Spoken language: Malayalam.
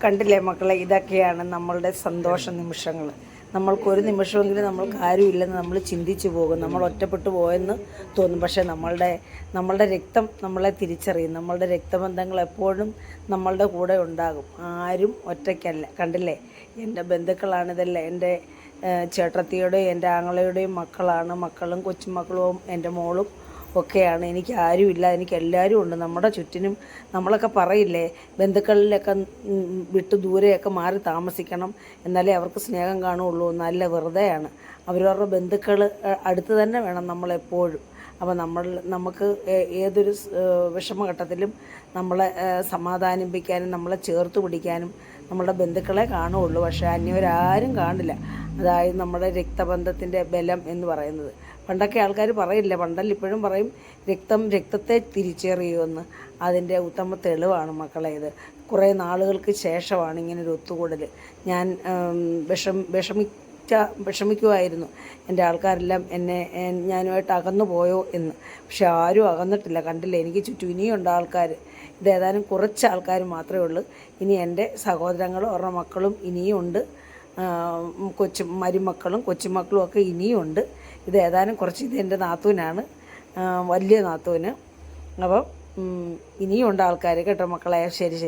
കണ്ടില്ലേ മക്കളെ, ഇതൊക്കെയാണ് നമ്മളുടെ സന്തോഷ നിമിഷങ്ങൾ. നമ്മൾക്കൊരു നിമിഷമെങ്കിലും നമ്മൾക്ക് ആരുമില്ലെന്ന് നമ്മൾ ചിന്തിച്ചു പോകും, നമ്മൾ ഒറ്റപ്പെട്ടു പോയെന്ന് തോന്നും. പക്ഷേ നമ്മളുടെ രക്തം നമ്മളെ തിരിച്ചറിയും. നമ്മളുടെ രക്തബന്ധങ്ങൾ എപ്പോഴും നമ്മളുടെ കൂടെ ഉണ്ടാകും. ആരും ഒറ്റയ്ക്കല്ല. കണ്ടില്ലേ, എൻ്റെ ബന്ധുക്കളാണിതല്ലേ, എൻ്റെ ചേട്ടത്തിയുടെയും എൻ്റെ ആങ്ങളയുടെയും മക്കളാണ്. മക്കളും കൊച്ചുമക്കളും എൻ്റെ മോളും ഒക്കെയാണ്. എനിക്ക് ആരുമില്ല, എനിക്ക് എല്ലാവരും ഉണ്ട് നമ്മുടെ ചുറ്റിനും. നമ്മളൊക്കെ പറയില്ലേ, ബന്ധുക്കളിലൊക്കെ വിട്ട് ദൂരെയൊക്കെ മാറി താമസിക്കണം, എന്നാലേ അവർക്ക് സ്നേഹം കാണുകയുള്ളൂ. നല്ല വെറുതെയാണ്. അവരവരുടെ ബന്ധുക്കൾ അടുത്ത് തന്നെ വേണം നമ്മളെപ്പോഴും. അപ്പോൾ നമുക്ക് ഏതൊരു വിഷമഘട്ടത്തിലും നമ്മളെ സമാധാനിപ്പിക്കാനും നമ്മളെ ചേർത്ത് പിടിക്കാനും നമ്മളുടെ ബന്ധുക്കളെ കാണുകയുള്ളൂ. പക്ഷേ അന്യവരാരും കാണില്ല. അതായത് നമ്മുടെ രക്തബന്ധത്തിൻ്റെ ബലം എന്ന് പറയുന്നത്. പണ്ടൊക്കെ ആൾക്കാർ പറയില്ല, പണ്ടല്ല ഇപ്പോഴും പറയും, രക്തത്തെ തിരിച്ചറിയുമെന്ന്. അതിൻ്റെ ഉത്തമ തെളിവാണ് മക്കളെ ഇത്. കുറേ നാളുകൾക്ക് ശേഷമാണ് ഇങ്ങനൊരു ഒത്തുകൂടൽ. ഞാൻ വിഷമിക്കുമായിരുന്നു, എൻ്റെ ആൾക്കാരെല്ലാം ഞാനുമായിട്ട് അകന്നു പോയോ എന്ന്. പക്ഷെ ആരും അകന്നിട്ടില്ല. കണ്ടില്ല, എനിക്ക് ചുറ്റും ഇനിയുണ്ട് ആൾക്കാർ. ഇതേതാനും കുറച്ച് ആൾക്കാർ മാത്രമേ ഉള്ളൂ. ഇനി എൻ്റെ സഹോദരങ്ങളും അവരുടെ മക്കളും ഇനിയുമുണ്ട്, മരുമക്കളും കൊച്ചുമക്കളും ഒക്കെ ഇനിയുമുണ്ട്. ഇത് ഏതാനും കുറച്ച്, ഇത് എൻ്റെ നാത്തൂനാണ്, വലിയ നാത്തൂന്. അപ്പം ഇനിയുണ്ട് ആൾക്കാർ കേട്ടോ മക്കളെ. ശരി ശരി.